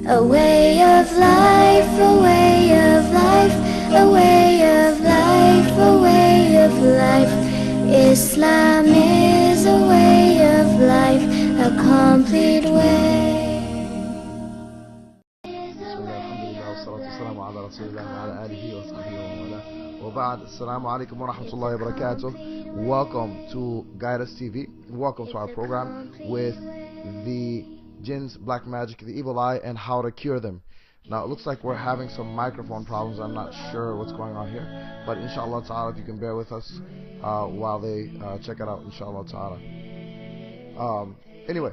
A way of life, a way of life, a way of life, a way of life. Islam is a way of life, a complete way. Assalamu alaikum wa rahmatullahi wa barakatuh. Welcome to Guidance TV. Welcome to our program with the jinns, black magic, the evil eye, and how to cure them. Now it looks like we're having some microphone problems. I'm not sure what's going on here, but inshallah ta'ala, if you can bear with us while they check it out, inshallah ta'ala. Anyway,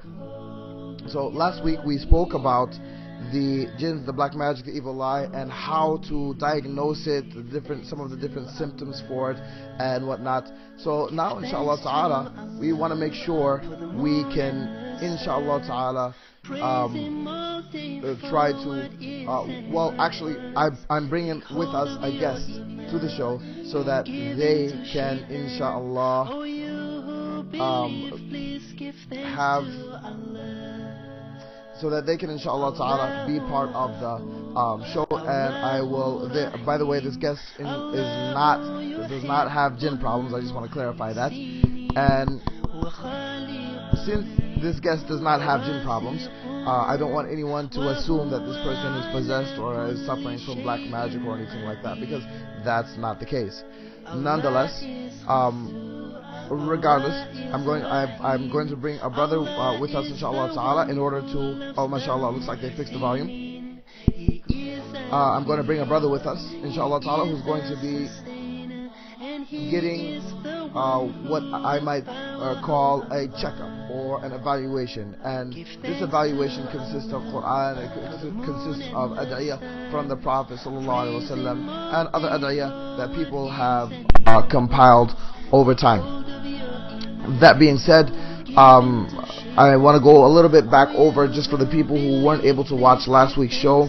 so last week we spoke about the jinns, the black magic, the evil eye, and how to diagnose it, some of the different symptoms for it and whatnot. So now inshallah ta'ala, we want to make sure we can inshallah ta'ala try to well, actually I'm bringing with us a guest to the show so that they can inshallah inshallah ta'ala be part of the show. And I will, by the way, this guest does not have jinn problems. I just want to clarify that. And since this guest does not have jinn problems, I don't want anyone to assume that this person is possessed or is suffering from black magic or anything like that, because that's not the case. Nonetheless, regardless, I'm going to bring a brother with us inshallah ta'ala in order to, oh mashallah, looks like they fixed the volume. I'm going to bring a brother with us inshallah ta'ala who's going to be getting what I might call a checkup or an evaluation, and this evaluation consists of Quran, it consists of ad'iyah from the Prophet sallallahu alaihi wasallam and other ad'iyah that people have compiled over time. That being said, I want to go a little bit back over just for the people who weren't able to watch last week's show,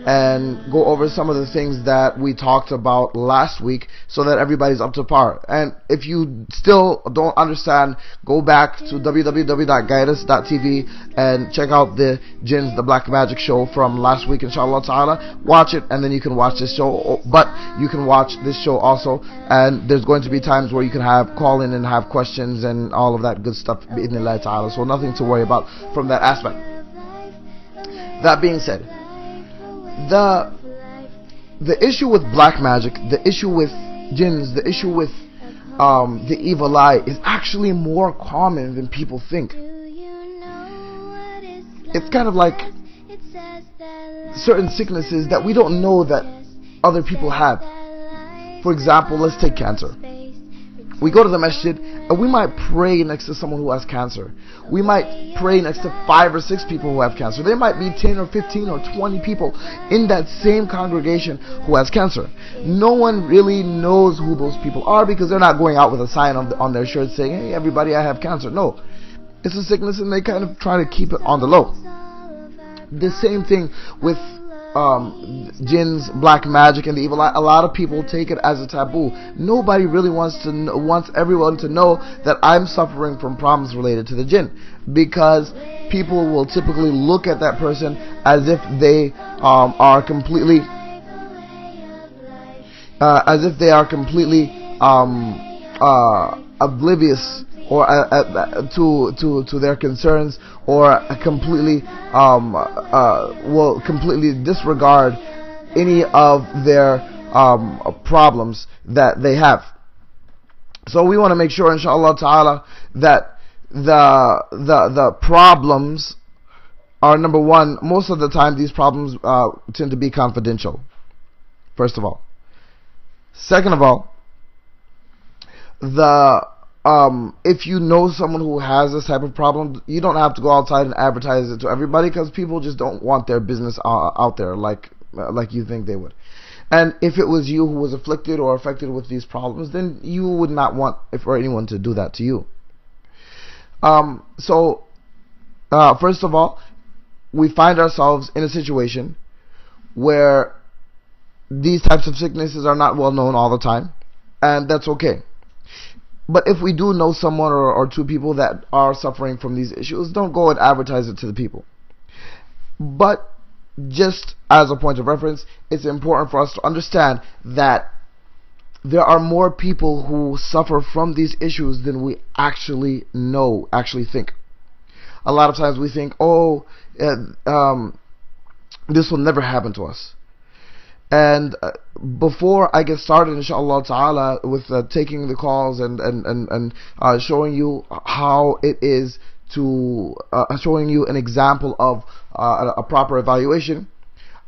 and go over some of the things that we talked about last week so that everybody's up to par. And if you still don't understand, go back to www.guidance.tv and check out the jinns, the black magic show from last week inshallah ta'ala. Watch it and then you can watch this show, but you can watch this show also, and there's going to be times where you can call in and have questions and all of that good stuff bi'idhnillah ta'ala, so nothing to worry about from that aspect. That being said, the issue with black magic, the issue with jinns, the issue with the evil eye is actually more common than people think. It's kind of like certain sicknesses that we don't know that other people have. For example, let's take cancer. We go to the masjid and we might pray next to someone who has cancer. We might pray next to 5 or 6 people who have cancer. There might be 10 or 15 or 20 people in that same congregation who has cancer. No one really knows who those people are because they're not going out with a sign on their shirt saying, hey everybody, I have cancer. No, it's a sickness and they kind of try to keep it on the low. The same thing with jinns, black magic, and the evil eye. A lot of people take it as a taboo. Nobody really wants everyone to know that I'm suffering from problems related to the jinn, because people will typically look at that person as if they are completely oblivious or to their concerns, or completely will completely disregard any of their problems that they have. So we want to make sure inshallah ta'ala that the problems are, number one, most of the time these problems tend to be confidential, first of all. Second of all, if you know someone who has this type of problem, you don't have to go outside and advertise it to everybody, because people just don't want their business out there like you think they would. And if it was you who was afflicted or affected with these problems, then you would not want for anyone to do that to you. First of all, we find ourselves in a situation where these types of sicknesses are not well known all the time, and that's okay. But if we do know someone or 2 people that are suffering from these issues, don't go and advertise it to the people. But just as a point of reference, it's important for us to understand that there are more people who suffer from these issues than we actually know, actually think. A lot of times we think, oh, this will never happen to us. And before I get started, inshallah ta'ala, with taking the calls and showing you how it is to, showing you an example of a proper evaluation,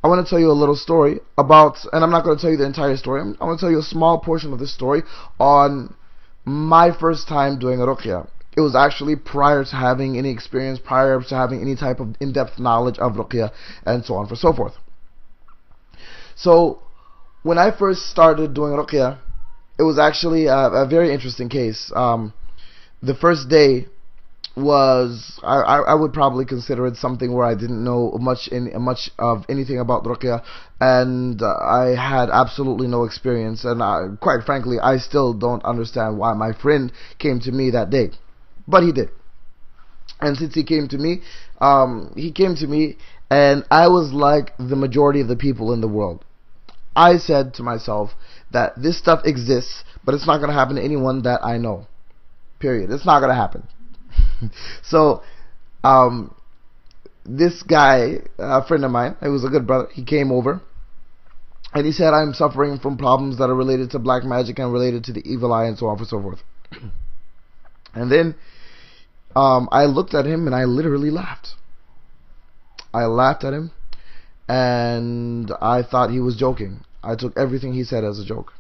I want to tell you a little story about, and I'm not going to tell you the entire story, I'm going to tell you a small portion of this story on my first time doing a ruqya. It was actually prior to having any experience, prior to having any type of in-depth knowledge of ruqya, and so on and so forth. So, when I first started doing ruqya, it was actually a very interesting case. The first day was, I would probably consider it something where I didn't know much of anything about ruqya, and I had absolutely no experience, and quite frankly, I still don't understand why my friend came to me that day, but he did. And since he came to me, and I was like the majority of the people in the world. I said to myself that this stuff exists, but it's not going to happen to anyone that I know. Period. It's not going to happen. So, this guy, a friend of mine, he was a good brother, he came over, and he said, I'm suffering from problems that are related to black magic and related to the evil eye and so on and so forth. And then, I looked at him and I literally laughed. I laughed at him, and I thought he was joking. I took everything he said as a joke.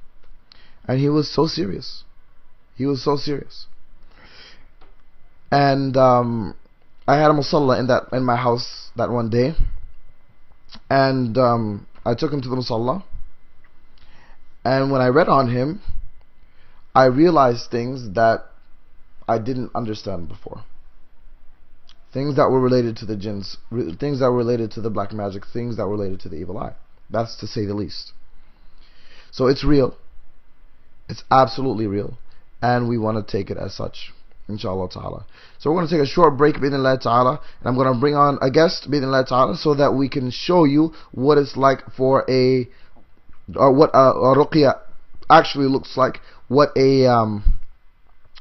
And he was so serious. He was so serious. And I had a musalla in my house that one day, and I took him to the musalla, and when I read on him, I realized things that I didn't understand before. Things that were related to the jinns, things that were related to the black magic, things that were related to the evil eye. That's to say the least. So it's real. It's absolutely real, and we want to take it as such, inshallah ta'ala. So we're going to take a short break, bi'idhnillah ta'ala, and I'm going to bring on a guest, bi'idhnillah ta'ala, so that we can show you what it's like for what a ruqya actually looks like, what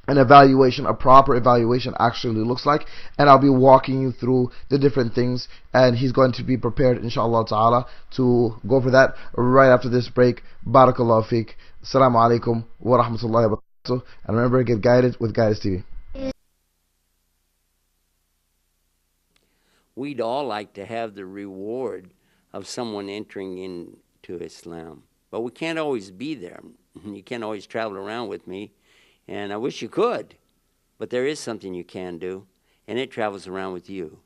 an evaluation, a proper evaluation actually looks like, and I'll be walking you through the different things, and he's going to be prepared, inshallah ta'ala, to go for that right after this break. Barakallahu feek. Assalamu alaikum wa rahmatullahi wa barakatuh. And remember, get guided with Guidance TV. We'd all like to have the reward of someone entering into Islam, but we can't always be there. You can't always travel around with me, and I wish you could, but there is something you can do, and it travels around with you.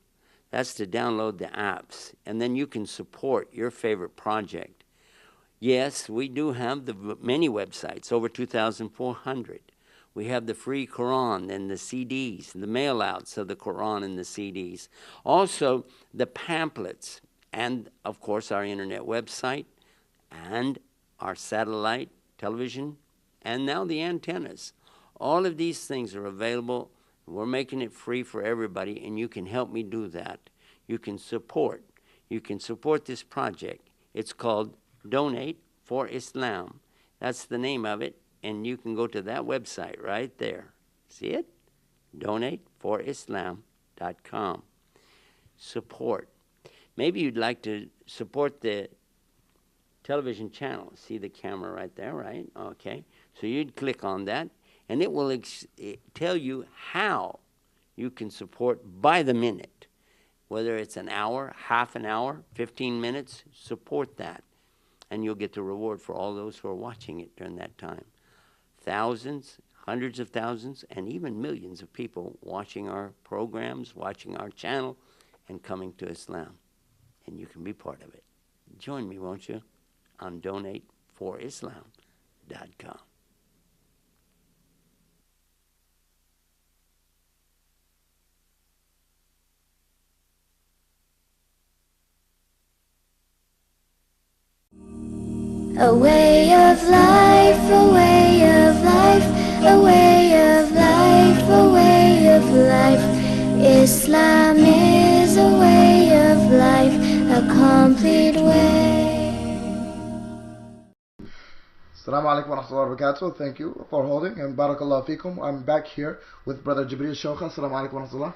That's to download the apps, and then you can support your favorite project. Yes, we do have the many websites, over 2,400. We have the free Quran and the CDs, the mail-outs of the Quran and the CDs. Also, the pamphlets, and, of course, our internet website, and our satellite television, and now the antennas. All of these things are available. We're making it free for everybody, and you can help me do that. You can support. You can support this project. It's called Donate for Islam. That's the name of it, and you can go to that website right there. See it? DonateForIslam.com. Support. Maybe you'd like to support the television channel. See the camera right there, right? Okay. So you'd click on that, and it will tell you how you can support by the minute. Whether it's an hour, half an hour, 15 minutes, support that. And you'll get the reward for all those who are watching it during that time. Thousands, hundreds of thousands, and even millions of people watching our programs, watching our channel, and coming to Islam. And you can be part of it. Join me, won't you, on DonateForIslam.com. A way of life, a way of life, a way of life, a way of life. Islam is a way of life, a complex Assalamu alaikum wa rahmatullahi wa barakatuh. Thank you for holding, and barakallahu feekum. I'm back here with Brother Jibreel Shawkha. Assalamu alaikum wa rahmatullah.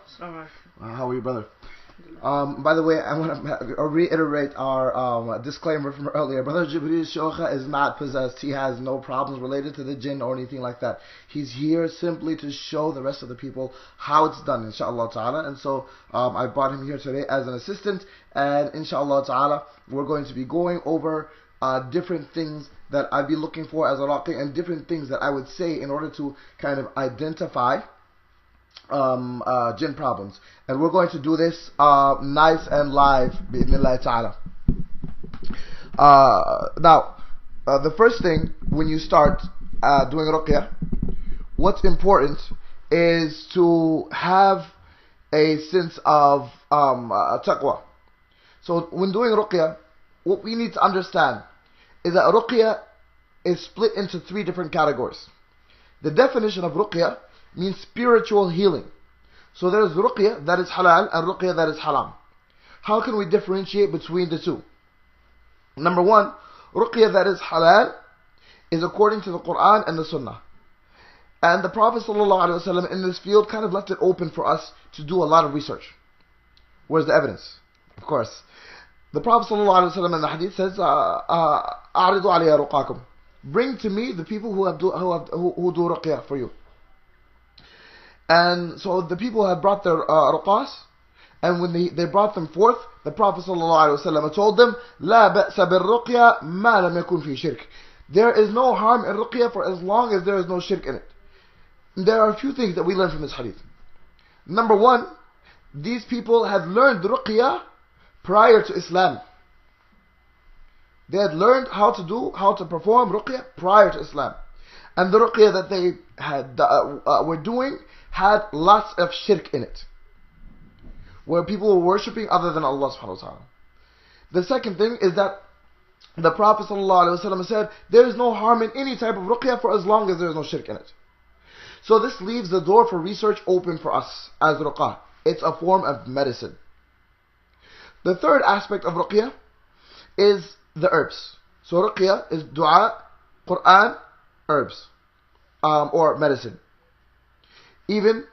How are you, brother? By the way, I want to reiterate our disclaimer from earlier. Brother Jibreel Shawkha is not possessed. He has no problems related to the jinn or anything like that. He's here simply to show the rest of the people how it's done, inshallah ta'ala. And so I brought him here today as an assistant, and inshallah ta'ala we're going to be going over different things that I'd be looking for as a raqi, and different things that I would say in order to kind of identify jinn problems. And we're going to do this nice and live bi'idhnillah ta'ala. Now, the first thing when you start doing ruqyah, what's important is to have a sense of taqwa. So when doing ruqyah, what we need to understand is that ruqyah is split into three different categories. The definition of ruqyah means spiritual healing. So there is ruqyah that is halal and ruqyah that is haram. How can we differentiate between the two? Number one, ruqyah that is halal is according to the Quran and the Sunnah. And the Prophet ﷺ in this field kind of left it open for us to do a lot of research. Where's the evidence? Of course. The Prophet ﷺ in the hadith says, "A'ridu alayya ruqakum." Bring to me the people who do ruqyah for you. And so the people had brought their ruqas, and when they brought them forth, the Prophet ﷺ told them, "La ba'sa bil ruqya ma lam yakun fi shirk." There is no harm in ruqyah for as long as there is no shirk in it. And there are a few things that we learn from this hadith. Number one, these people had learned ruqyah prior to Islam. They had learned how to perform ruqyah prior to Islam. And the ruqyah that they had were doing had lots of shirk in it, where people were worshipping other than Allah subhanahu wa ta'ala. The second thing is that the Prophet ﷺ said, there is no harm in any type of ruqyah for as long as there is no shirk in it. So this leaves the door for research open for us as ruqah. It's a form of medicine. The third aspect of ruqyah is the herbs. So ruqyah is dua, Quran, herbs, or medicine. Even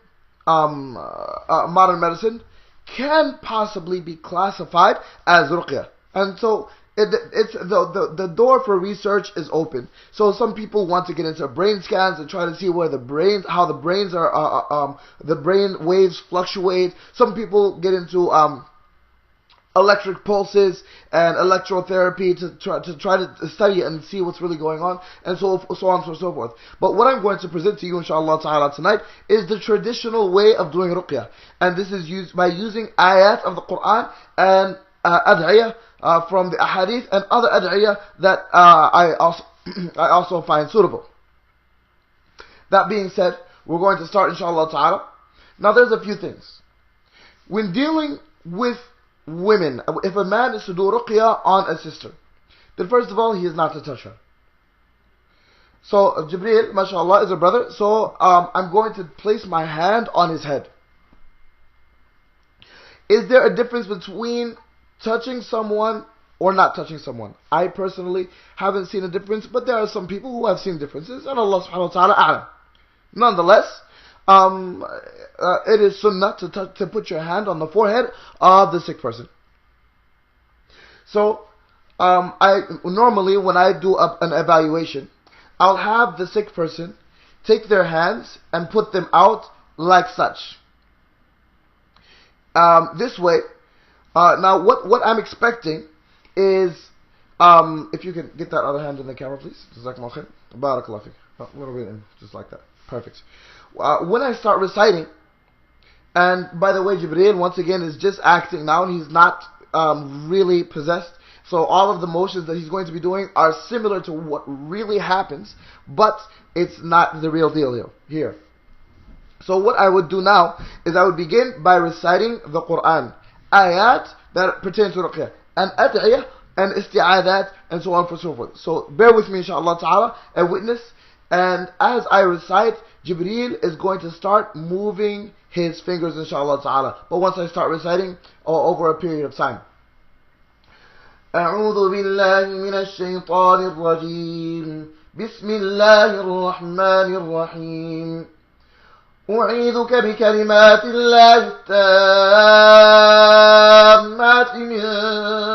modern medicine can possibly be classified as ruqyah. And so it's the door for research is open. So some people want to get into brain scans and try to see where how the brains are, the brain waves fluctuate. Some people get into electric pulses and electrotherapy to try to study and see what's really going on, and so on and so forth. But what I'm going to present to you, inshallah ta'ala, tonight is the traditional way of doing ruqyah. And this is used by using ayat of the Quran and ad'iyah from the ahadith and other ad'iyah that I also find suitable. That being said, we're going to start, inshallah ta'ala. Now there's a few things. When dealing with women, if a man is to do ruqyah on a sister, then first of all, he is not to touch her. So Jibreel, mashallah, is a brother, so I'm going to place my hand on his head. Is there a difference between touching someone or not touching someone? I personally haven't seen a difference, but there are some people who have seen differences, and Allah subhanahu wa ta'ala a'lam. Nonetheless, it is sunnah to put your hand on the forehead of the sick person. So, I normally, when I do an evaluation, I'll have the sick person take their hands and put them out like such. This way, now what I'm expecting is, if you can get that other hand in the camera, please. Jazakumullah khair. Barakallahu fiqh. A little bit in, just like that. Perfect. When I start reciting, and by the way, Jibreel once again is just acting now, and he's not really possessed. So all of the motions that he's going to be doing are similar to what really happens, but it's not the real deal here. So what I would do now is I would begin by reciting the Quran, ayat that pertain to ruqyah, and ad'iyah, and isti'adat, and so on and so forth. So bear with me, inshallah ta'ala, and witness. And as I recite, Jibreel is going to start moving his fingers, inshallah ta'ala. But once I start reciting, over a period of time. أعوذ بالله من الشيطان الرجيم بسم الله الرحمن الرحيم أعيذك بكلمات الله التامات من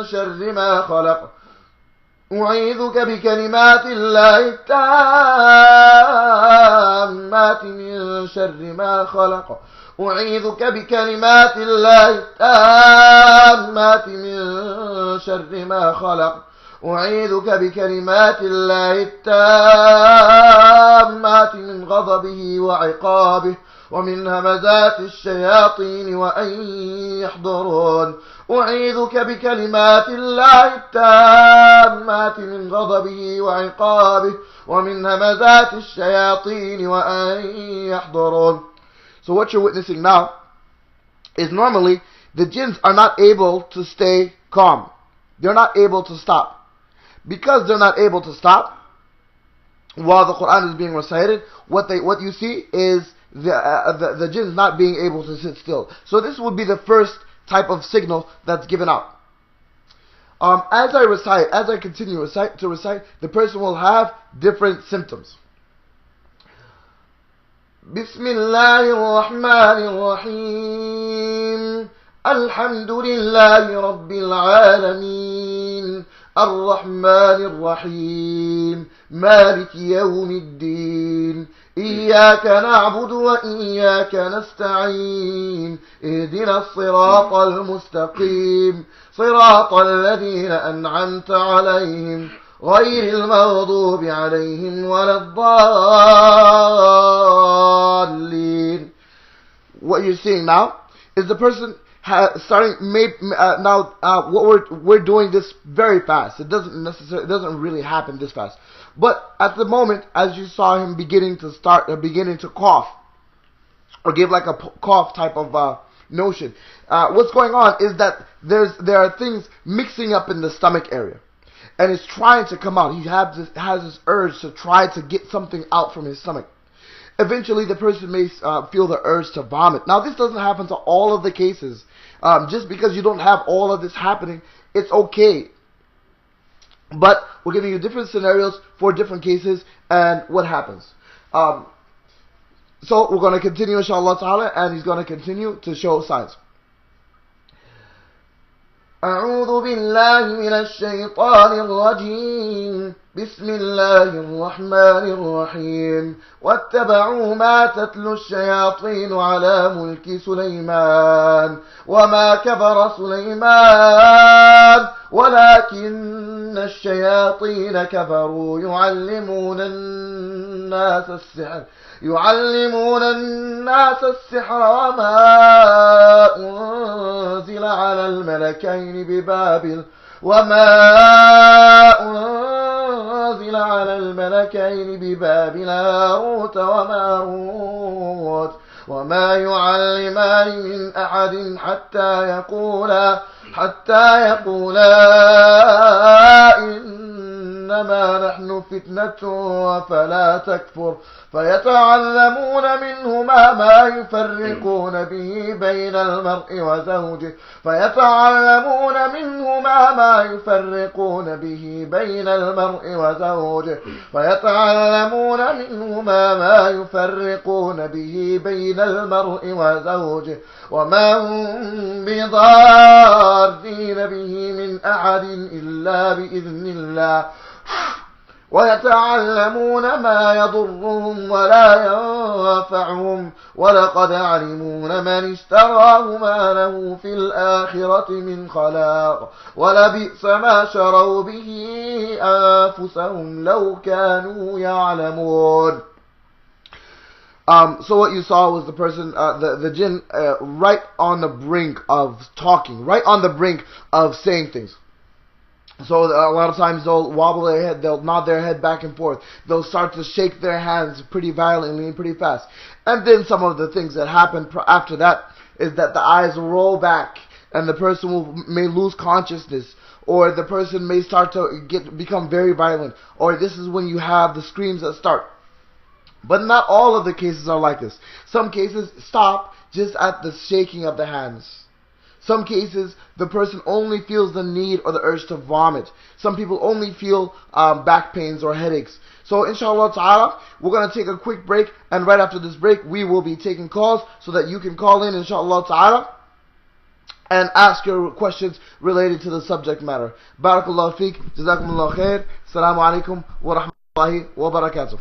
شر ما خلق أعيذك بكلمات الله التامات من شر ما خلق أعيذك بكلمات الله التامات من شر ما خلق أعيذك بكلمات الله التامات من غضبه وعقابه ومن همزات الشياطين وأن يحضرون أعيذك بكلمات الله التامات من غضبه وعقابه ومن همزات الشياطين وأن يحضرون. So what you're witnessing now is normally the jinns are not able to stay calm. They're not able to stop. Because they're not able to stop while the Quran is being recited, what you see is the jinns not being able to sit still. So this would be the first type of signal that's given out. As I continue to recite, the person will have different symptoms. بسم الله الرحمن الرحيم الحمد لله رب العالمين الرحمن الرحيم مالك يوم الدين إياك نعبد وإياك نستعين اهدنا الصراط المستقيم صراط الذين أنعمت عليهم غير المغضوب عليهم ولا الضالين. What you're seeing now is the person what we're doing this very fast. It doesn't really happen this fast. But at the moment, as you saw him beginning to cough, or give like a cough type of notion, what's going on is that there are things mixing up in the stomach area, and it's trying to come out. He has this urge to try to get something out from his stomach. Eventually, the person may feel the urge to vomit. Now, this doesn't happen to all of the cases. Just because you don't have all of this happening, it's okay. But we're giving you different scenarios for different cases and what happens. So we're going to continue, inshallah ta'ala, and he's going to continue to show signs. أعوذ بالله من الشيطان الرجيم بسم الله الرحمن الرحيم واتبعوا ما تتلو الشياطين على ملك سليمان وما كفر سليمان ولكن الشياطين كفروا يعلمون الناس السحر وما أنزل على الملكين ببابل هاروت وماروت وما يعلمان من أحد حتى يقولا إنما نحن فتنة فلا تكفر فيتعلمون منهما ما يفرقون به بين المرء وزوجه وما هم بضارين به من أحد إلا بإذن الله ويتعلمون ما يضرهم ولا ينفعهم ولقد علموا لمن اشتراه ما له في الآخرة من خلاق ولبئس ما شروا به أنفسهم لو كانوا يعلمون. So what you saw was the person, the jinn, right on the brink of talking, right on the brink of saying things. So a lot of times they'll wobble their head, they'll nod their head back and forth, they'll start to shake their hands pretty violently and pretty fast. And then some of the things that happen after that is that the eyes will roll back and the person may lose consciousness, or the person may start to become very violent, or this is when you have the screams that start. But not all of the cases are like this. Some cases stop just at the shaking of the hands. Some cases, the person only feels the need or the urge to vomit. Some people only feel back pains or headaches. So inshallah ta'ala, we're going to take a quick break, and right after this break, we will be taking calls so that you can call in inshallah ta'ala and ask your questions related to the subject matter. Barakallahu feek, jazakumullah khair, assalamu alaikum wa rahmatullahi wa barakatuh.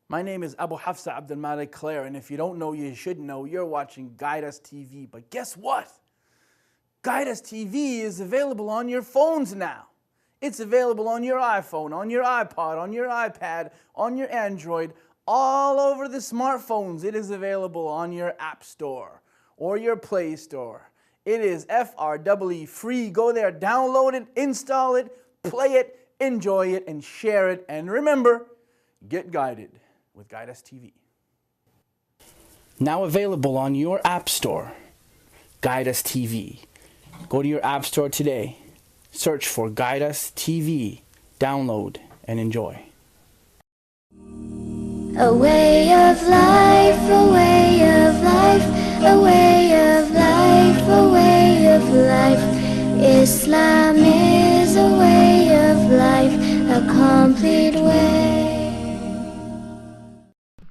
My name is Abu Hafsa Abdul Malik Claire, and if you don't know, you should know. You're watching Guide Us TV. But guess what? Guide Us TV is available on your phones now. It's available on your iPhone, on your iPod, on your iPad, on your Android, all over the smartphones. It is available on your App Store or your Play Store. It is FREE free. Go there, download it, install it, play it, enjoy it, and share it. And remember, get guided with Guide Us TV. Now available on your App Store, Guide Us TV. Go to your App Store today, search for Guide Us TV, download, and enjoy. A way of life, a way of life, a way of life, a way of life. Islam is a way of life, a complete way.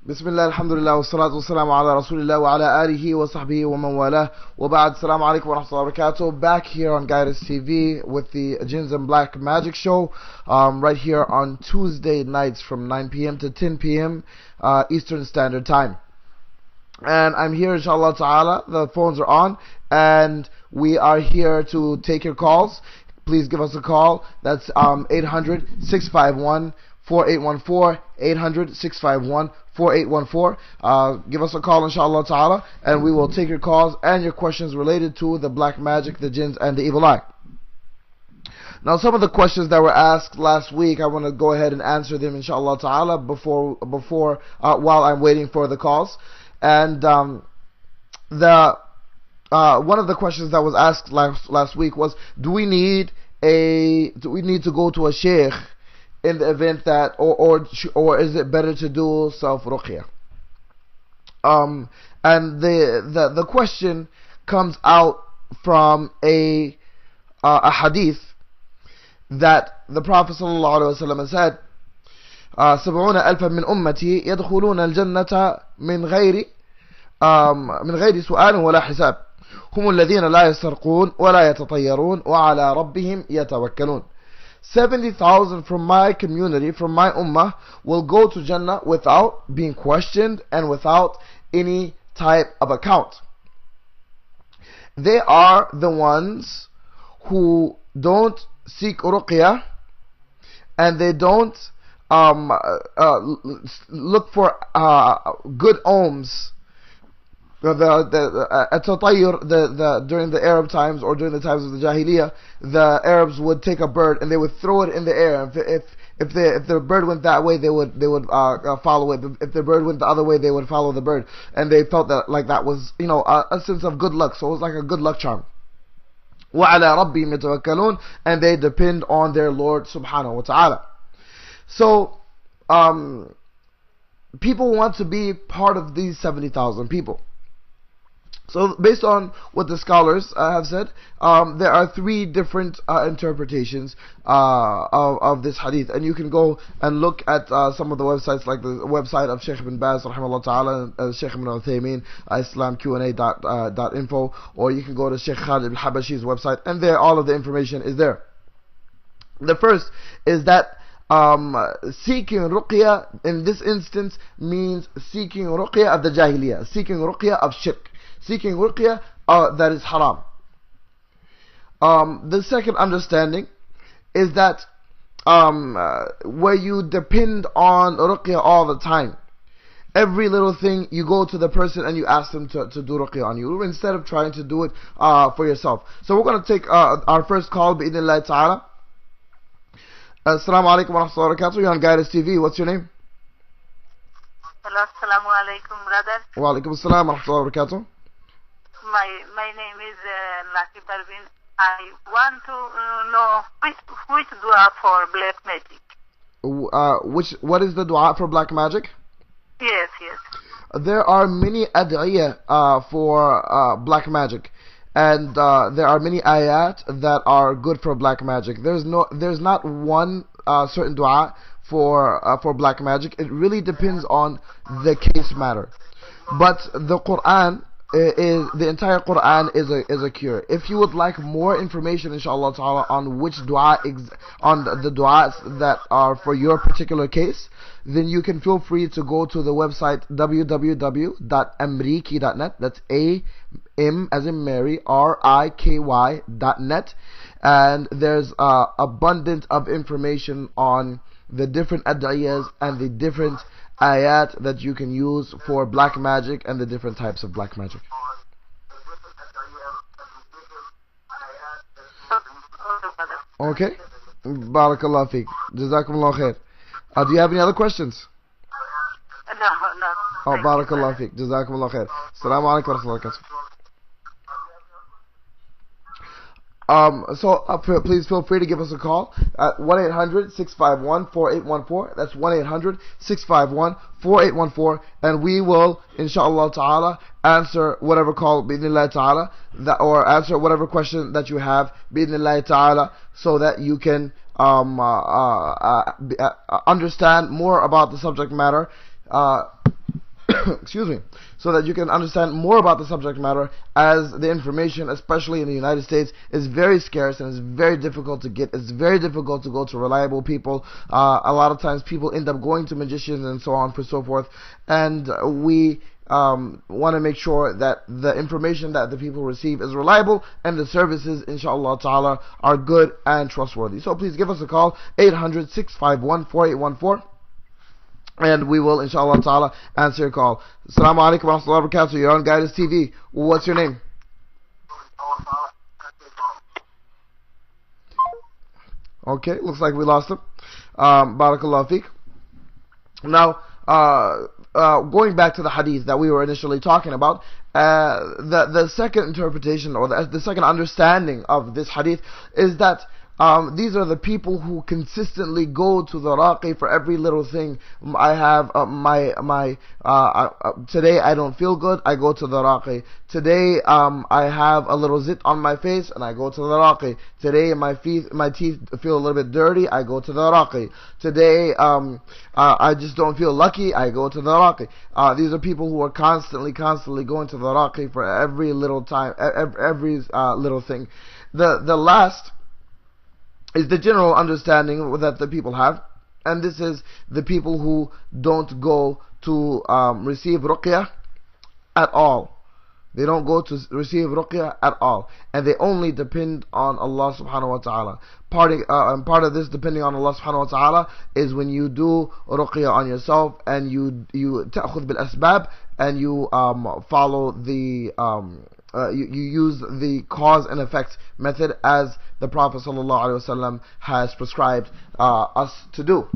Bismillah, alhamdulillah, wa salatu wa salamu ala rasulillah wa ala alihi wa sahbihi wa man walah. Wa ba'd, assalamu alaikum wa rahmatullahi wa barakatuh. Back here on Guide Us TV with the Jinns and Black Magic Show, right here on Tuesday nights from 9 p.m. to 10 p.m. Eastern Standard Time. And I'm here, inshallah ta'ala. The phones are on, and we are here to take your calls. Please give us a call. That's 800-651-4814, 800-651-4814. Give us a call, inshallah ta'ala, and we will take your calls and your questions related to the black magic, the jinns, and the evil eye. Now, some of the questions that were asked last week, I want to go ahead and answer them, inshallah ta'ala, while I'm waiting for the calls. And one of the questions that was asked last week was, do we need to go to a sheikh in the event that, or is it better to do self-ruqyah? And the question comes out from a hadith that the Prophet ﷺ said, 70,000 من أمتي يدخلون الجنة من غير سؤال ولا حساب هم الذين لا يسرقون ولا يتطيرون وعلى ربهم يتوكلون. 70,000 from my community, from my ummah, will go to Jannah without being questioned and without any type of account. They are the ones who don't seek ruqyah, and they don't look for good omens. During the Arab times, or during the times of the Jahiliyyah, the Arabs would take a bird and they would throw it in the air. If the bird went that way, they would follow it. If the bird went the other way, they would follow the bird. And they felt that that was a sense of good luck. So it was like a good luck charm. وَعَلَى رَبِّهِمْ يَتَوَكَّلُونَ, and they depend on their Lord subhanahu wa ta'ala. So people want to be part of these 70,000 people. So based on what the scholars have said, there are three different interpretations of this hadith, and you can go and look at some of the websites, like the website of Sheikh ibn Baz rahimahullah ta'ala, Sheikh ibn Uthaymeen, islamqa.info, or you can go to Sheikh Khalid al-Habashi's website, and there all of the information is there. The first is that seeking ruqyah in this instance means seeking ruqyah of the jahiliyyah, seeking ruqyah of shirk, seeking ruqyah that is haram. The second understanding is that where you depend on ruqyah all the time. Every little thing, you go to the person and you ask them to do ruqyah on you, instead of trying to do it for yourself. So we're going to take our first call, bi'idhnillah ta'ala. Assalamu alaikum wa rahmatullahi wa barakatuh. You're on Guide Us TV. What's your name? Hello, assalamu alaikum, brother. Wa alaikum assalam wa rahmatullahi wa barakatuh. My name is Lucky Parvin. I want to know which dua for black magic. What is the dua for black magic? Yes. There are many ad'iyah for black magic, and there are many ayat that are good for black magic. There's not one certain dua for black magic. It really depends on the case matter. But the Quran the entire Quran is a cure. If you would like more information, inshallah ta'ala, on which dua on the du'as that are for your particular case, then you can feel free to go to the website www.amriki.net. That's A-M as in Mary, R-I-K-Y.net, and there's abundant of information on the different ad'iyas and the different ayat that you can use for black magic and the different types of black magic. Okay? Barakallah feek. Jazakumullah khair. Do you have any other questions? No. Oh, barakallah feek. Jazakumullah khair. Assalamu alaikum wa rahmatullahi wa barakatuh. Please feel free to give us a call at 1-800-651-4814. That's 1-800-651-4814, and we will, inshallah ta'ala, answer whatever call, bi'idhnillah ta'ala, or answer whatever question that you have, bi'idhnillah ta'ala, so that you can understand more about the subject matter. Excuse me, so that you can understand more about the subject matter, as the information, especially in the United States, is very scarce and it's very difficult to get. It's very difficult to go to reliable people. A lot of times people end up going to magicians and so on and so forth, and we want to make sure that the information that the people receive is reliable and the services, inshallah ta'ala, are good and trustworthy. So please give us a call, 800-651-4814. And we will, inshallah ta'ala, answer your call. Assalamu alaikum wa rahmatullahi wa barakatuh. You're on Guidance TV. What's your name? Okay, looks like we lost him. Barakallah feek. Now, going back to the hadith that we were initially talking about, the second interpretation, or the second understanding of this hadith, is that these are the people who consistently go to the raqi for every little thing. I have today I don't feel good, I go to the raqi. Today I have a little zit on my face and I go to the raqi. Today my teeth feel a little bit dirty, I go to the raqi. Today I just don't feel lucky, I go to the raqi. These are people who are constantly going to the raqi for every little time, every little thing. The last is the general understanding that the people have, and this is the people who don't go to receive ruqyah at all. They don't go to receive ruqyah at all, and they only depend on Allah subhanahu wa ta'ala. Part of this depending on Allah subhanahu wa ta'ala is when you do ruqyah on yourself and you ta'khudh bil asbab, and you follow the you use the cause and effect method as the Prophet ﷺ has prescribed us to do.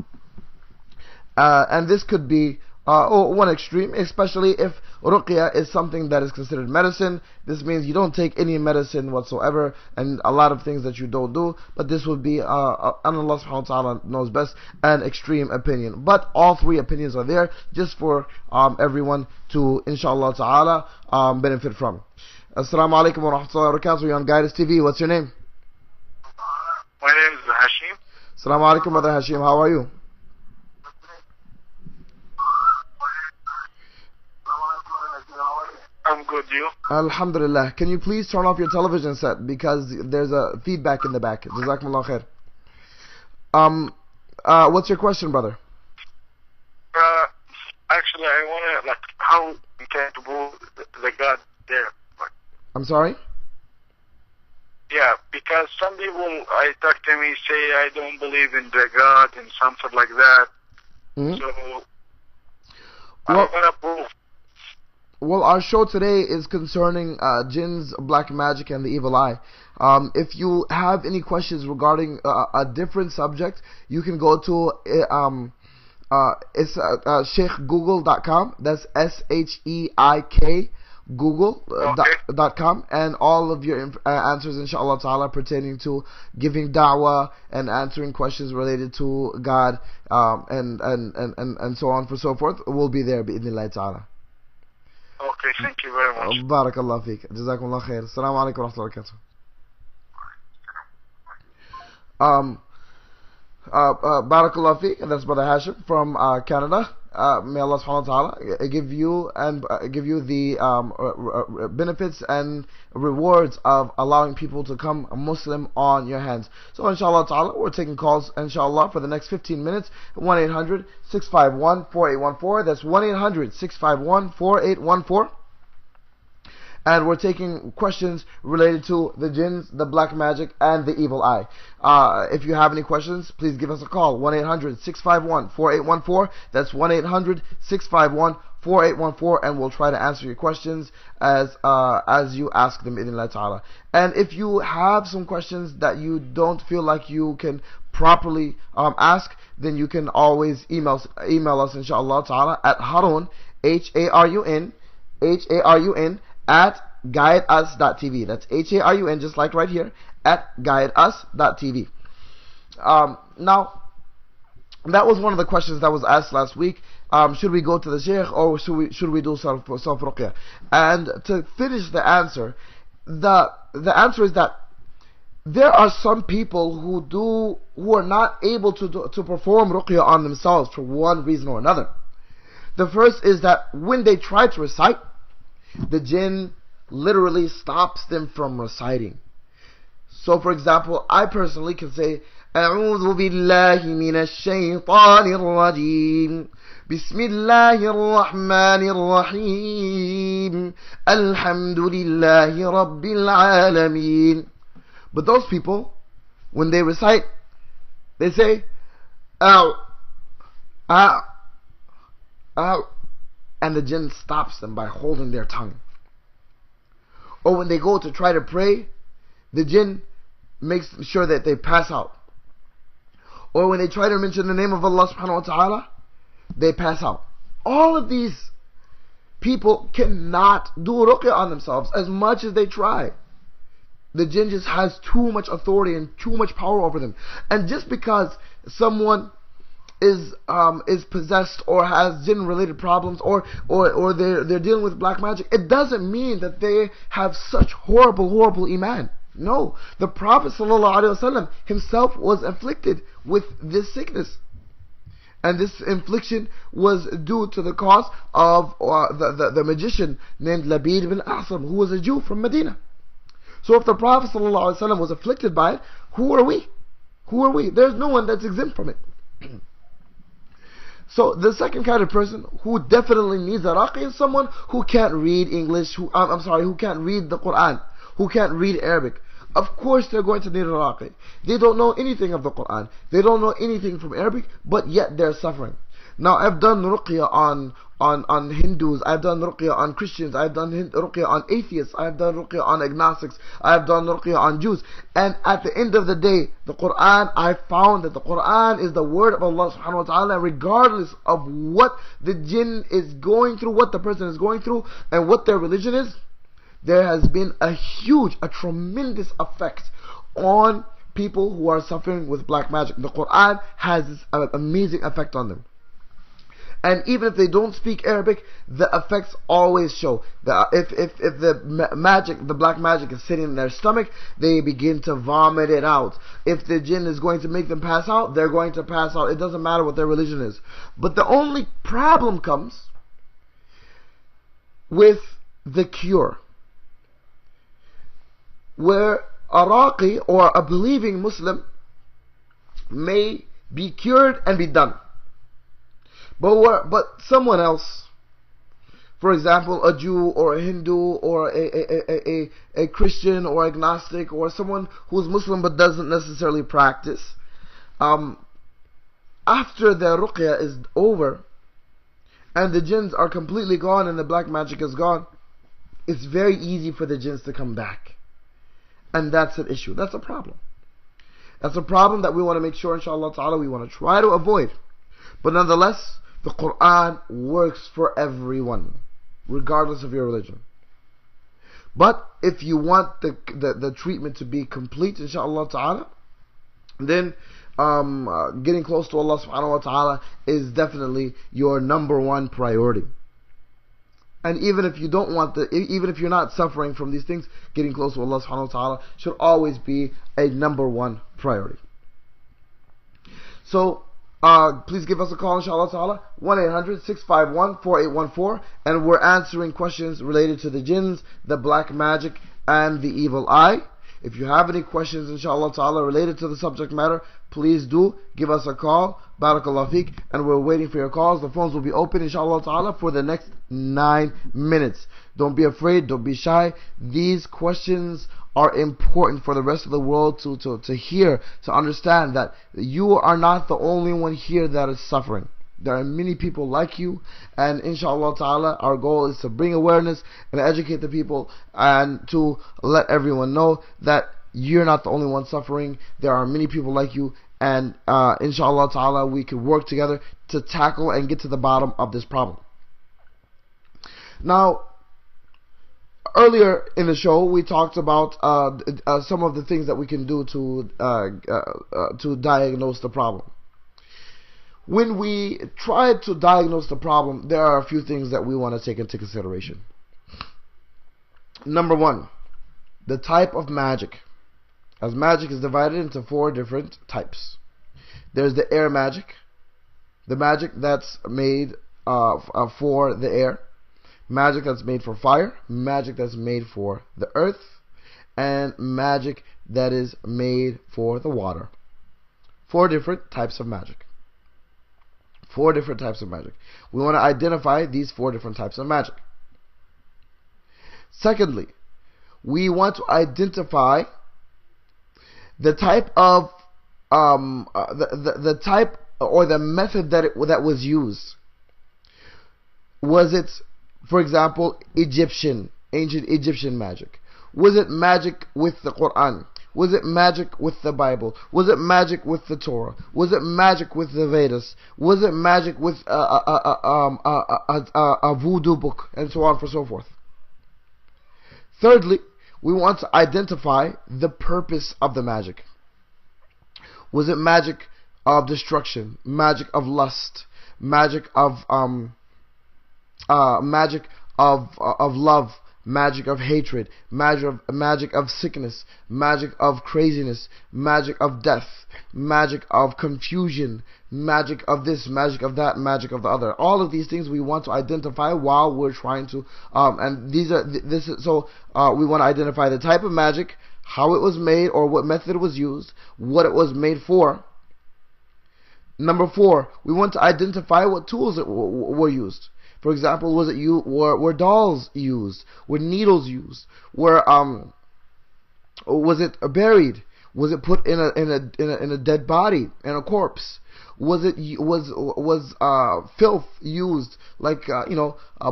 And this could be one extreme, especially if ruqyah is something that is considered medicine. This means you don't take any medicine whatsoever, and a lot of things that you don't do, but this would be, and Allah subhanahu wa ta'ala knows best, an extreme opinion. But all three opinions are there, just for everyone to, inshallah ta'ala, benefit from. Assalamu alaikum wa rahmatullahi wa barakatuh. You're on Guidance TV. What's your name? My name is Hashim. Assalamu alaikum, brother Hashim. How are you? I'm good, you? Alhamdulillah. Can you please turn off your television set, because there's a feedback in the back. Jazakumullah khair. What's your question, brother? Actually, I want to, how we can go the God there. I'm sorry? Yeah, because some people, I talk to me, say I don't believe in the God and something like that. Mm-hmm. So, I want to prove. Well, our show today is concerning jinns, black magic, and the evil eye. If you have any questions regarding a different subject, you can go to sheikhgoogle.com. That's SHEIK google.com, and all of your answers, inshallah ta'ala, pertaining to giving da'wah and answering questions related to God, and so on and so forth, will be there bi'idhnillah ta'ala. Okay, thank you very much. Barakallah feek. Jazakumullah khair. Assalamu alaikum wa rahmatullahi wa barakatuh. Barakallah feek. And that's Brother Hashim from Canada. May Allah subhanahu wa ta'ala give you the benefits and rewards of allowing people to come Muslim on your hands. So inshallah ta'ala, we're taking calls inshallah for the next 15 minutes. 1-800-651-4814. That's 1-800-651-4814. And we're taking questions related to the jinns, the black magic, and the evil eye. If you have any questions, please give us a call. 1-800-651-4814. That's 1-800-651-4814, and we'll try to answer your questions as you ask them, bi'idhnillah ta'ala. And if you have some questions that you don't feel like you can properly ask, then you can always email us, inshallah ta'ala, at Harun, Harun, at guideus.tv. That's Harun, just like right here, at guideus.tv. Now, that was one of the questions that was asked last week. Should we go to the sheikh, or should we do self-ruqya? And to finish the answer, the answer is that there are some people who are not able to perform ruqya on themselves for one reason or another. The first is that when they try to recite, the jinn literally stops them from reciting. So for example, I personally can say, أعوذ بالله من الشيطان الرجيم بسم الله الرحمن الرحيم الحمد لله رب العالمين. But those people, when they recite, they say, ow, ow, ow, and the jinn stops them by holding their tongue. Or when they go to try to pray, the jinn makes sure that they pass out. Or when they try to mention the name of Allah subhanahu wa ta'ala, they pass out. All of these people cannot do ruqya on themselves as much as they try. The jinn just has too much authority and too much power over them. And just because someone is possessed or has jinn related problems, or they're dealing with black magic, it doesn't mean that they have such horrible iman. No, the Prophet ﷺ himself was afflicted with this sickness, and this infliction was due to the cause of the magician named Labid ibn Asam, who was a Jew from Medina. So if the Prophet ﷺ was afflicted by it, who are we? There's no one that's exempt from it. So the second kind of person who definitely needs a raqi is someone who can't read English, who can't read the Quran, who can't read Arabic. Of course they're going to need a raqi. They don't know anything of the Quran. They don't know anything from Arabic, but yet they're suffering. Now I've done ruqya on Hindus, I've done ruqya on Christians, I've done ruqya on atheists, I've done ruqya on agnostics, I've done ruqya on Jews. And at the end of the day, the Quran, I found that the Quran is the word of Allah subhanahu wa ta'ala, regardless of what the jinn is going through, what the person is going through, and what their religion is. There has been a tremendous effect on people who are suffering with black magic. The Quran has this amazing effect on them. And even if they don't speak Arabic, the effects always show. If the black magic is sitting in their stomach, they begin to vomit it out. If the jinn is going to make them pass out, they're going to pass out. It doesn't matter what their religion is. But the only problem comes with the cure, where a raqi or a believing Muslim may be cured and be done. But someone else, for example, a Jew or a Hindu or a Christian or agnostic, or someone who's Muslim but doesn't necessarily practice, after the ruqya is over and the jinns are completely gone and the black magic is gone, it's very easy for the jinns to come back. And that's an issue. That's a problem. That's a problem that we want to make sure, inshallah ta'ala, we want to try to avoid. But nonetheless, the Quran works for everyone, regardless of your religion. But if you want the treatment to be complete, inshallah ta'ala, then getting close to Allah subhanahu wa ta'ala is definitely your number one priority. And even if you don't want even if you're not suffering from these things, getting close to Allah subhanahu wa ta'ala should always be a number one priority. So please give us a call, inshallah ta'ala, 1-800-651-4814, and we're answering questions related to the jinns, the black magic, and the evil eye. If you have any questions, inshallah ta'ala, related to the subject matter, please do give us a call. Barakallahu feek. And we're waiting for your calls. The phones will be open, inshallah ta'ala, for the next 9 minutes. Don't be afraid. Don't be shy. These questions are important for the rest of the world to hear, to understand that you are not the only one here that is suffering. There are many people like you, and inshallah ta'ala, our goal is to bring awareness and educate the people, and to let everyone know that you're not the only one suffering. There are many people like you, and inshallah ta'ala, we can work together to tackle and get to the bottom of this problem. Now, earlier in the show, we talked about some of the things that we can do to diagnose the problem. When we try to diagnose the problem, there are a few things that we want to take into consideration. Number one, the type of magic. As magic is divided into 4 different types. There's the air magic, the magic that's made for the air, magic that's made for fire, magic that's made for the earth, and magic that is made for the water. 4 different types of magic. 4 different types of magic. We want to identify these 4 different types of magic. Secondly, we want to identify the type of the type or the method that was used. Was it, for example, ancient Egyptian magic? Was it magic with the Quran? Was it magic with the Bible? Was it magic with the Torah? Was it magic with the Vedas? Was it magic with a voodoo book, and so on and so forth? Thirdly, we want to identify the purpose of the magic. Was it magic of destruction, magic of lust, magic of love, magic of hatred, magic of sickness, magic of craziness, magic of death, magic of confusion, magic of this, magic of that, magic of the other? All of these things we want to identify while we're trying to we want to identify the type of magic, how it was made or what method was used, what it was made for. Number 4, we want to identify what tools were used. For example, were dolls used? Were needles used? Was it buried? Was it put in a dead body, in a corpse? Was filth used, like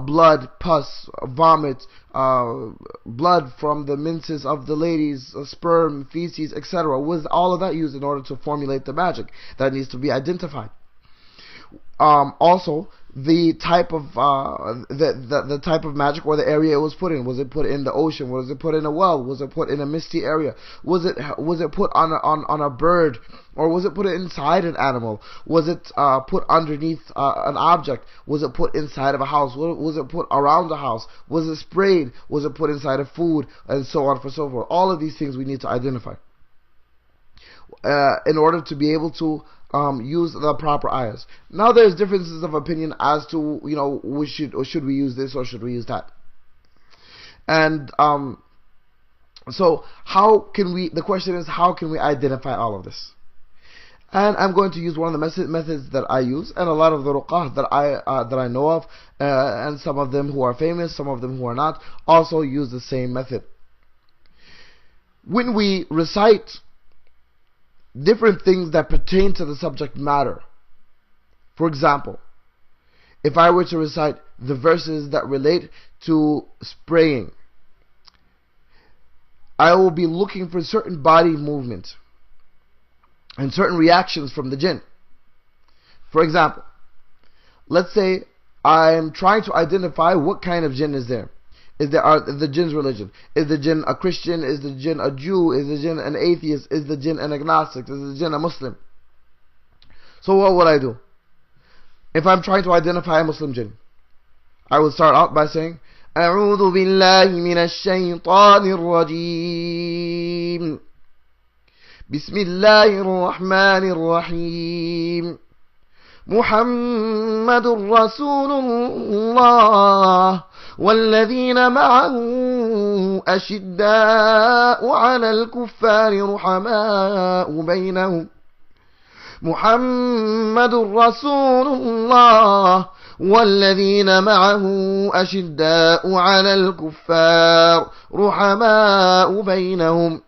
blood, pus, vomit, blood from the menses of the ladies, sperm, feces, etc.? Was all of that used in order to formulate the magic? That needs to be identified. Also, the type of the type of magic or the area it was put in. Was it put in the ocean? Was it put in a well? Was it put in a misty area? Was it put on a bird, or was it put inside an animal? Was it put underneath an object? Was it put inside of a house? Was it put around the house? Was it sprayed? Was it put inside of food? And so on and so forth. All of these things we need to identify in order to be able to use the proper ayahs. Now there's differences of opinion as to should we use this or should we use that. And so the question is, how can we identify all of this? And I'm going to use one of the methods that I use, and a lot of the ruqah that I know of, and some of them who are famous, some of them who are not, also use the same method. When we recite different things that pertain to the subject matter, for example, if I were to recite the verses that relate to spraying, I will be looking for certain body movement and certain reactions from the jinn. For example, let's say I'm trying to identify what kind of jinn is there. Is the jinn's religion? Is the jinn a Christian? Is the jinn a Jew? Is the jinn an atheist? Is the jinn an agnostic? Is the jinn a Muslim? So what would I do? If I'm trying to identify a Muslim jinn, I would start out by saying, أعوذ بالله من الشيطان الرجيم بسم الله الرحمن الرحيم محمد رسول الله والذين معه أشداء على الكفار رحماء بينهم محمد رسول الله والذين معه أشداء على الكفار رحماء بينهم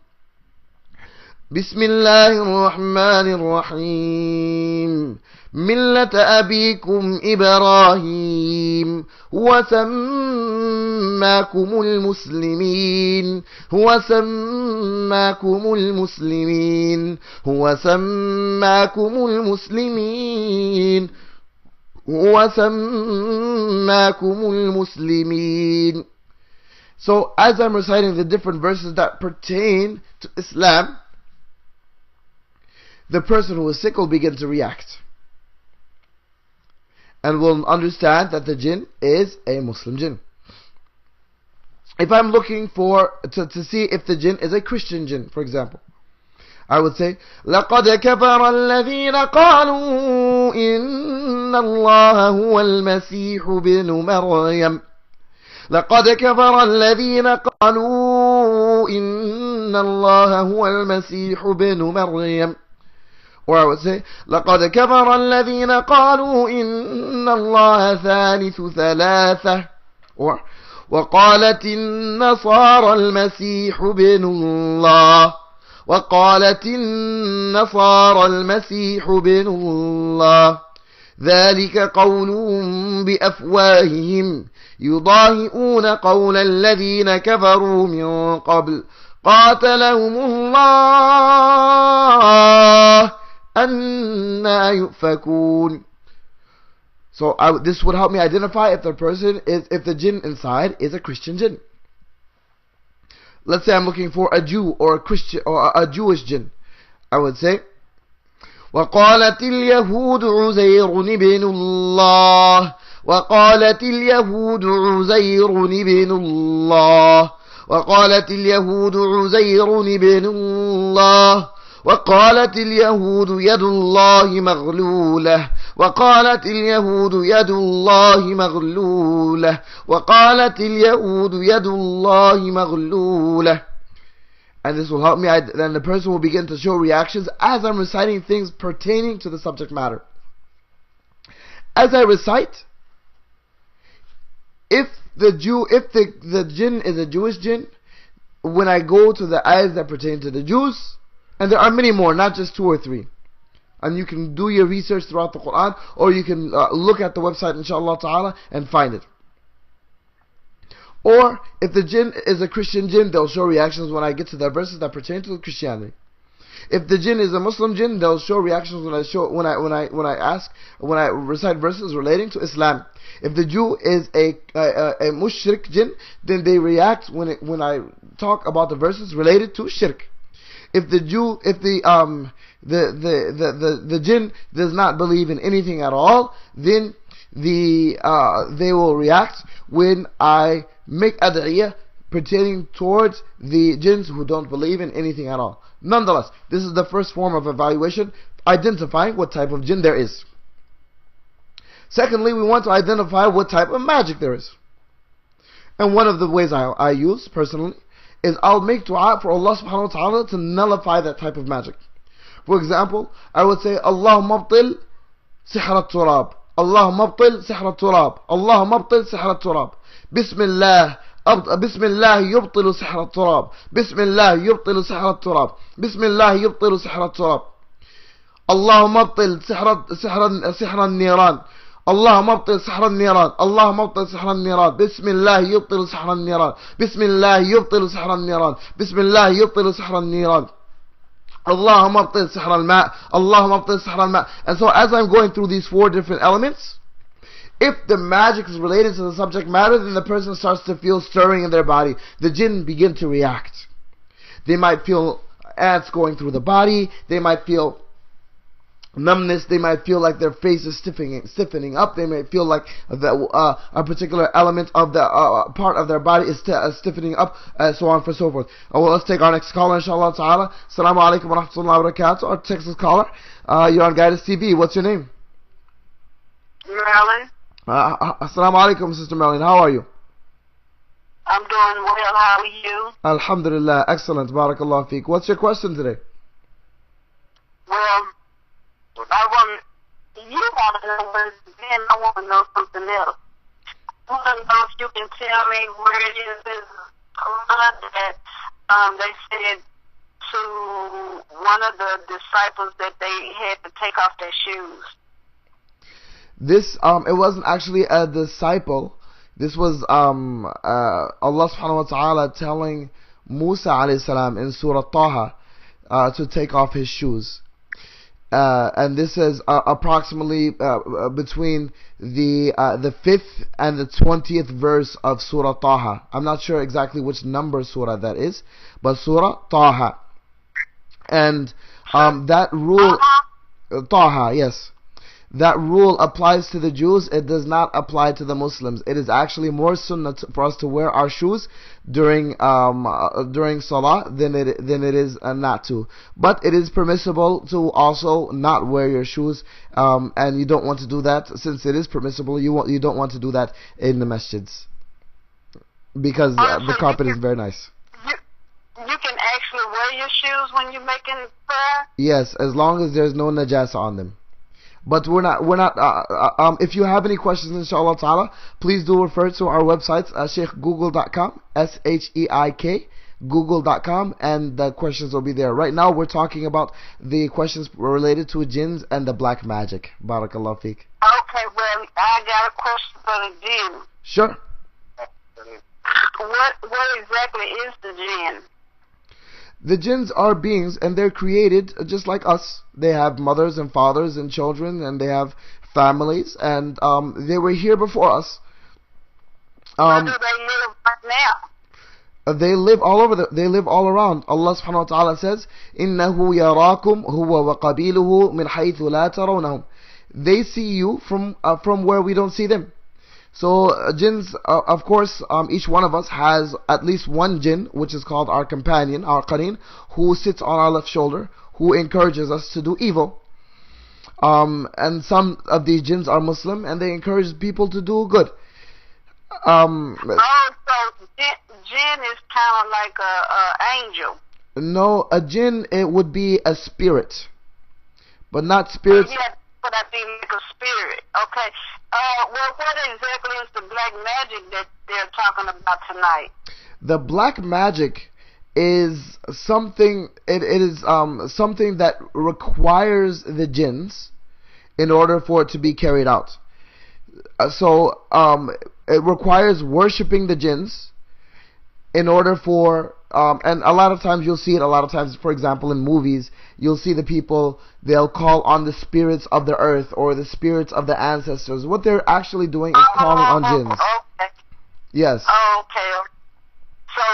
بسم الله الرحمن الرحيم ملة أبيكم إبراهيم وسماكم المسلمين So as I'm reciting the different verses that pertain to Islam, the person who is sick will begin to react and will understand that the jinn is a Muslim jinn. If I'm looking to see if the jinn is a Christian jinn, for example, I would say لَقَدْ كَفَرَ الَّذِينَ قَالُوا إِنَّ اللَّهَ هُوَ الْمَسِيحُ بِنُ مَرْيَمَ لَقَدْ كَفَرَ الَّذِينَ قَالُوا إِنَّ اللَّهَ هُوَ الْمَسِيحُ بِنُ مَرْيَمَ. Or I would say لَقَدْ كَفَرَ الَّذِينَ قَالُوا إِنَّ اللَّهَ ثَالِثُ ثَلَاثَةٍ. Or وَقَالَتِ النَّصَارَى الْمَسِيحُ بِنُ اللَّهِ وقالت النصارى المسيح بن الله ذلك قولهم بأفواههم يضاهئون قول الذين كفروا من قبل قاتلهم الله أنى يؤفكون. So this would help me identify if the jinn inside is a Christian jinn. Let's say I'm looking for a Jew or a Christian or a Jewish jinn. I would say وقالت اليهود عزير ابن الله وقالت اليهود عزير ابن الله وقالت اليهود عزير ابن الله وقالت اليهود يد الله مغلولة وقالت اليهود يد الله مغلولة وقالت اليهود يد الله مغلولة. And this will help me, then the person will begin to show reactions as I'm reciting things pertaining to the subject matter. As I recite, if the jinn is a Jewish jinn, when I go to the ayahs that pertain to the Jews, and there are many more, not just 2 or 3. And you can do your research throughout the Quran, or you can look at the website, inshallah ta'ala, and find it. Or, if the jinn is a Christian jinn, they'll show reactions when I get to the verses that pertain to Christianity. If the jinn is a Muslim jinn, they'll show reactions when I recite verses relating to Islam. If the Jew is a mushrik jinn, then they react when I talk about the verses related to shirk. If the jinn does not believe in anything at all, then they will react when I make ad'iyah pertaining towards the jinns who don't believe in anything at all. Nonetheless, this is the first form of evaluation, identifying what type of jinn there is. Secondly, we want to identify what type of magic there is. And one of the ways I use personally is I'll make dua for Allah subhanahu wa ta'ala to nullify that type of magic. For example, I would say Allahumma abtil sihr al-turab, Allahumma abtil sihr al-turab, Allahumma abtil sihr al-turab, Bismillah yubtilu sihr al-turab, Bismillah yubtilu sihr al-turab, Bismillah yubtilu sihr al-turab, Allahumma abtil sihr al-niran, اللهم ابطل سحر النيران اللهم ابطل سحر النيران بسم الله يبطل سحر النيران بسم الله يبطل سحر النيران بسم الله يبطل سحر النيران اللهم ابطل سحر الماء اللهم ابطل سحر الماء. And so as I'm going through these 4 different elements, If the magic is related to the subject matter, then the person starts to feel stirring in their body. The jinn begin to react. They might feel ants going through the body. They might feel numbness. They might feel like their face is stiffening up. They might feel like a particular element of the part of their body is stiffening up, so on and so forth. Well, let's take our next caller, inshallah ta'ala. Assalamu alaikum wa rahmatullahi wa barakatuh. Our Texas caller. You're on Guidance TV. What's your name? Marilyn. Assalamu alaikum, Sister Marilyn. How are you? I'm doing well. How are you? Alhamdulillah. Excellent. Barakallah feek. What's your question today? Well, you want to know what it's been. I want to know something else. I want to know if you can tell me where it is in Quran that they said to one of the disciples that they had to take off their shoes. This it wasn't actually a disciple. This was Allah subhanahu wa ta'ala telling Musa alayhi salam in Surah Taha to take off his shoes. And this is approximately between the 5th and the 20th verse of Surah Taha. I'm not sure exactly which number surah that is, but Surah Taha. And that rule, Taha, yes. That rule applies to the Jews. It does not apply to the Muslims. It is actually more sunnah for us to wear our shoes during salah than it is not to. But it is permissible to also not wear your shoes, and you don't want to do that. Since it is permissible, you don't want to do that in the masjids because the carpet is very nice. You can actually wear your shoes when you're making prayer? Yes, as long as there's no najasa on them. But we're not, if you have any questions, inshallah ta'ala, please do refer to our websites, sheikhgoogle.com, SHEIK, google.com, and the questions will be there. Right now, we're talking about the questions related to jinns and the black magic. Barakallah feek. Okay, well, I got a question for the jinn. Sure. What exactly is the jinn? The jinns are beings, and they're created just like us. They have mothers and fathers and children, and they have families, and they were here before us. Where do they live right now? They live all over. They live all around. Allah subhanahu wa ta'ala says, إِنَّهُ يَرَاكُمْ هُوَ وَقَبِيلُهُ مِنْ حَيْثُ لَا تَرَوْنَهُم. They see you from where we don't see them. So jinns, of course, each one of us has at least one jinn, which is called our companion, our qareen, who sits on our left shoulder, who encourages us to do evil. And some of these jinns are Muslim, and they encourage people to do good. So jinn is kind of like a angel. No, a jinn, it would be a spirit, but not spirits. Yeah, but I think like a spirit. Okay. Well, what exactly is the black magic that they're talking about tonight? The black magic is something. It is something that requires the jinns in order for it to be carried out. So it requires worshipping the jinns in order for. And a lot of times you'll see it. A lot of times, for example, in movies, you'll see the people. They'll call on the spirits of the earth or the spirits of the ancestors. What they're actually doing is calling on jinns. Okay. Yes. Okay. So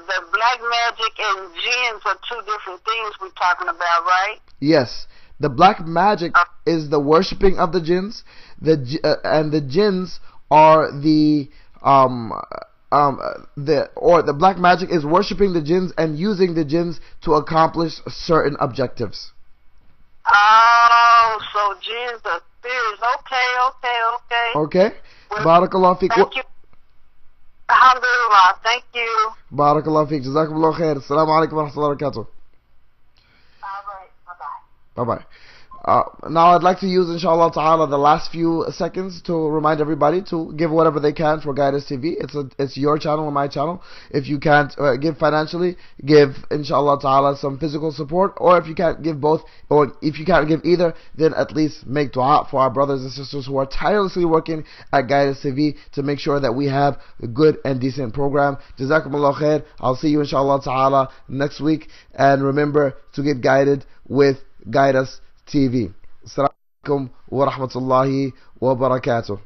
the black magic and jinns are two different things we're talking about, right? Yes. The black magic is the worshipping of the jinns. And the jinns are the black magic is worshipping the jinns and using the jinns to accomplish certain objectives. Oh, so jinns are spirits. Okay. Okay. Well, Barakallah feek. Thank you. Alhamdulillah. Thank you. Barakallah feek. Jazakumullah khair. Assalamu alaikum wa rahmatullahi wa barakatuh. All right. Bye-bye. Bye-bye. Now I'd like to use, inshallah ta'ala, the last few seconds to remind everybody to give whatever they can for Guidance TV. It's your channel and my channel. If you can't give financially, give, inshallah ta'ala, some physical support. Or if you can't give both, or if you can't give either, then at least make dua for our brothers and sisters who are tirelessly working at Guidance TV to make sure that we have a good and decent program. Jazakumullah khair. I'll see you, inshallah ta'ala, next week. And remember to get guided with Guidance TV. Assalamu alaikum wa rahmatullahi wa barakatuh.